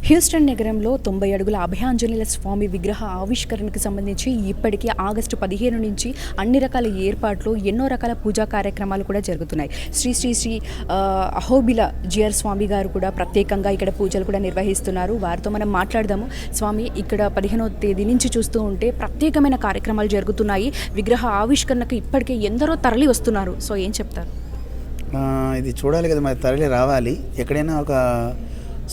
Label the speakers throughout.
Speaker 1: Houston నగరంలో 90 అడుగుల అభయాంజనేయుల స్వామి విగ్రహ ఆవిష్కరణకు సంబంధించి ఇప్పటికీ ఆగస్టు 15 నుంచి అన్ని రకాల ఏర్పాట్లు, ఎన్నో రకాల పూజా కార్యక్రమాలు కూడా జరుగుతున్నాయి. శ్రీ శ్రీ శ్రీ అహోబిల జిఆర్ స్వామి గారు కూడా ప్రత్యేకంగా ఇక్కడ పూజలు కూడా నిర్వహిస్తున్నారు. వారితో మనం మాట్లాడదాము. స్వామి, ఇక్కడ 15వ తేదీ నుంచి చూస్తూ ఉంటే ప్రత్యేకమైన కార్యక్రమాలు జరుగుతున్నాయి. విగ్రహ ఆవిష్కరణకు ఇప్పటికే ఎందరో తరలి వస్తున్నారు. సో ఏం చెప్తారు?
Speaker 2: ఇది చూడాలి కదా, మరి తరలి రావాలి. ఎక్కడైనా ఒక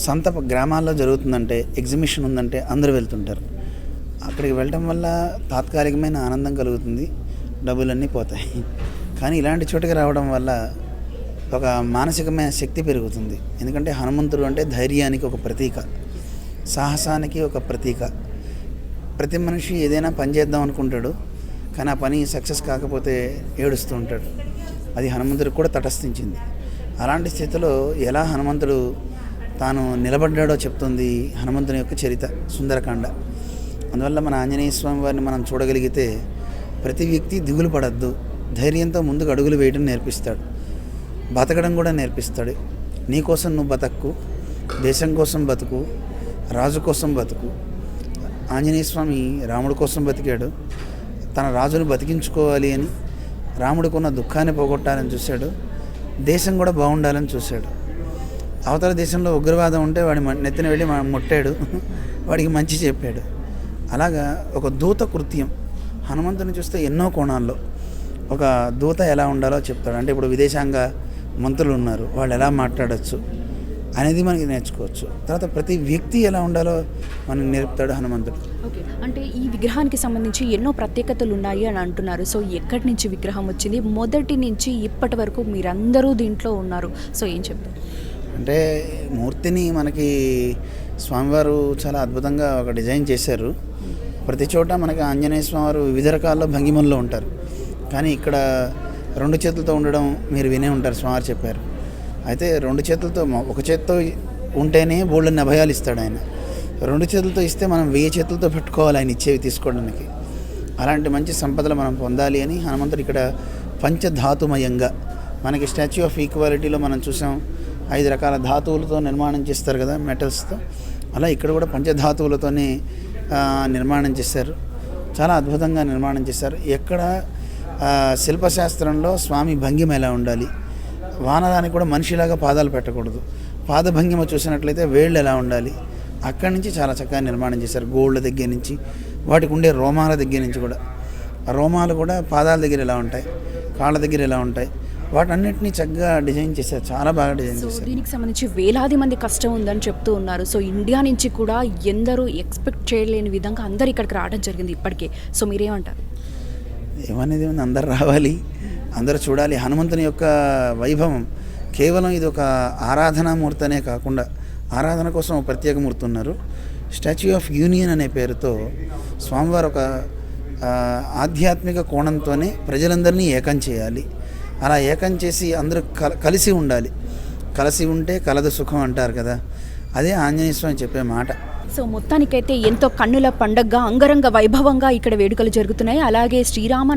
Speaker 2: సొంత గ్రామాల్లో జరుగుతుందంటే, ఎగ్జిబిషన్ ఉందంటే అందరూ వెళ్తుంటారు. అక్కడికి వెళ్ళటం వల్ల తాత్కాలికమైన ఆనందం కలుగుతుంది, డబ్బులన్నీ పోతాయి. కానీ ఇలాంటి చోటుకి రావడం వల్ల ఒక మానసికమైన శక్తి పెరుగుతుంది. ఎందుకంటే హనుమంతుడు అంటే ధైర్యానికి ఒక ప్రతీక, సాహసానికి ఒక ప్రతీక. ప్రతి మనిషి ఏదైనా పని చేద్దాం అనుకుంటాడు, కానీ ఆ పని సక్సెస్ కాకపోతే ఏడుస్తూ ఉంటాడు. అది హనుమంతుడికి కూడా తటస్థించింది. అలాంటి స్థితిలో ఎలా హనుమంతుడు తాను నిలబడ్డాడో చెప్తుంది హనుమంతుని యొక్క చరిత్ర, సుందరకాండ. అందువల్ల మన ఆంజనేయ స్వామి వారిని మనం చూడగలిగితే ప్రతి వ్యక్తి దిగులు పడద్దు, ధైర్యంతో ముందుకు అడుగులు వేయడం నేర్పిస్తాడు, బతకడం కూడా నేర్పిస్తాడు. నీ కోసం నువ్వు బతక్కు, దేశం కోసం బతుకు, రాజు కోసం బతుకు. ఆంజనేయ స్వామి రాముడి కోసం బతికాడు, తన రాజును బతికించుకోవాలి అని, రాముడికున్న దుఃఖాన్ని పోగొట్టాలని చూశాడు, దేశం కూడా బాగుండాలని చూశాడు. అవతల దేశంలో ఉగ్రవాదం ఉంటే వాడి నెత్తిన వెళ్ళి ముట్టాడు, వాడికి మంచి చెప్పాడు. అలాగా ఒక దూత కృత్యం. హనుమంతుని చూస్తే ఎన్నో కోణాల్లో ఒక దూత ఎలా ఉండాలో చెప్తాడు. అంటే ఇప్పుడు విదేశాంగ మంత్రులు ఉన్నారు, వాళ్ళు ఎలా మాట్లాడచ్చు అనేది మనకి నేర్చుకోవచ్చు. తర్వాత ప్రతి వ్యక్తి ఎలా ఉండాలో మనకి నేర్పుతాడు హనుమంతుడు.
Speaker 1: ఓకే, అంటే ఈ విగ్రహానికి సంబంధించి ఎన్నో ప్రత్యేకతలు ఉన్నాయి అని అంటున్నారు. సో ఎక్కడి నుంచి విగ్రహం వచ్చింది? మొదటి నుంచి ఇప్పటి వరకు మీరందరూ దీంట్లో ఉన్నారు. సో ఏం చెప్తారు?
Speaker 2: అంటే మూర్తిని మనకి స్వామివారు చాలా అద్భుతంగా ఒక డిజైన్ చేశారు. ప్రతి చోట మనకి ఆంజనేయ స్వామివారు వివిధ రకాల భంగిమల్లో ఉంటారు. కానీ ఇక్కడ 2 చేతులతో ఉండడం మీరు వినే ఉంటారు, స్వామివారు చెప్పారు. అయితే 2 చేతులతో, ఒక చేతితో ఉంటేనే బోల్డన్ని అభయాలు ఇస్తాడు ఆయన. 2 చేతులతో ఇస్తే మనం 1000 చేతులతో పెట్టుకోవాలి ఆయన ఇచ్చేవి తీసుకోవడానికి. అలాంటి మంచి సంపదలు మనం పొందాలి అని హనుమంతుడు ఇక్కడ పంచధాతుమయంగా, మనకి స్టాచ్యూ ఆఫ్ ఈక్వాలిటీలో మనం చూసాం 5 రకాల ధాతువులతో నిర్మాణం చేస్తారు కదా, మెటల్స్తో. అలా ఇక్కడ కూడా పంచధాతువులతోనే నిర్మాణం చేశారు. చాలా అద్భుతంగా నిర్మాణం చేశారు. ఎక్కడ శిల్పశాస్త్రంలో స్వామి భంగిమ ఎలా ఉండాలి, వానదానికి కూడా మనిషిలాగా పాదాలు పెట్టకూడదు, పాదభంగిమ చూసినట్లయితే వేళ్ళు ఎలా ఉండాలి, అక్కడి నుంచి చాలా చక్కగా నిర్మాణం చేశారు. గోళ్ళ దగ్గర నుంచి, వాటికి ఉండే రోమాల దగ్గర నుంచి కూడా. ఆ రోమాలు కూడా పాదాల దగ్గర ఎలా ఉంటాయి, కాళ్ళ దగ్గర ఎలా ఉంటాయి, వాటన్నిటిని చక్కగా డిజైన్ చేశారు. చాలా బాగా డిజైన్ చేశారు.
Speaker 1: దీనికి సంబంధించి వేలాది మంది కష్టం ఉందని చెప్తూ ఉన్నారు. సో ఇండియా నుంచి కూడా ఎందరూ ఎక్స్పెక్ట్ చేయలేని విధంగా అందరు ఇక్కడికి రావడం జరిగింది ఇప్పటికే. సో మీరేమంటారు?
Speaker 2: ఏమనేది ఉంది, అందరు రావాలి, అందరూ చూడాలి. హనుమంతుని యొక్క వైభవం కేవలం ఇది ఒక ఆరాధనామూర్తి అనే కాకుండా, ఆరాధన కోసం ప్రత్యేక మూర్తి ఉన్నారు. స్టాచ్యూ ఆఫ్ యూనియన్ అనే పేరుతో స్వామివారు ఒక ఆధ్యాత్మిక కోణంతోనే ప్రజలందరినీ ఏకం చేయాలి. అలా ఏకం చేసి అందరూ కలిసి ఉండాలి. కలిసి ఉంటే కలదు సుఖం అంటారు కదా, అదే ఆంజనేయ స్వామి చెప్పే మాట.
Speaker 1: సో మొత్తానికైతే ఎంతో కన్నుల పండగగా, అంగరంగ వైభవంగా ఇక్కడ వేడుకలు జరుగుతున్నాయి. అలాగే శ్రీరామ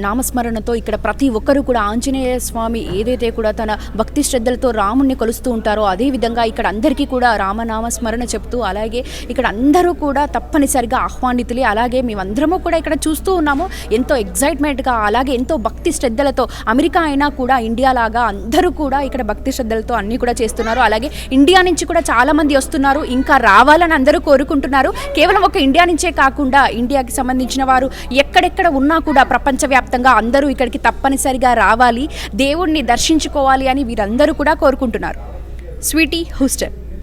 Speaker 1: నామస్మరణతో ఇక్కడ ప్రతి ఒక్కరూ కూడా ఆంజనేయ స్వామి ఏదైతే కూడా తన భక్తి శ్రద్ధలతో రాముణ్ణి కొలుస్తూ ఉంటారో, అదేవిధంగా ఇక్కడ అందరికీ కూడా రామనామస్మరణ చెప్తూ, అలాగే ఇక్కడ అందరూ కూడా తప్పనిసరిగా ఆహ్వానితులే. అలాగే మేమందరము కూడా ఇక్కడ చూస్తూ ఉన్నాము ఎంతో ఎగ్జైట్మెంట్గా, అలాగే ఎంతో భక్తి శ్రద్ధలతో. అమెరికా అయినా కూడా ఇండియా లాగా అందరూ కూడా ఇక్కడ భక్తి శ్రద్ధలతో అన్నీ కూడా చేస్తున్నారు. అలాగే ఇండియా నుంచి కూడా చాలామంది వస్తున్నారు, ఇంకా రావాలని అందరూ కోరుకుంటున్నారు. కేవలం ఒక ఇండియా నుంచే కాకుండా ఇండియాకి సంబంధించిన వారు ఎక్కడెక్కడ ఉన్నా కూడా ప్రపంచవ్యాప్తంగా అందరూ ఇక్కడికి తప్పనిసరిగా రావాలి, దేవుణ్ణి దర్శించుకోవాలి అని వీరందరూ కూడా కోరుకుంటున్నారు. స్వీటీ, హ్యూస్టన్.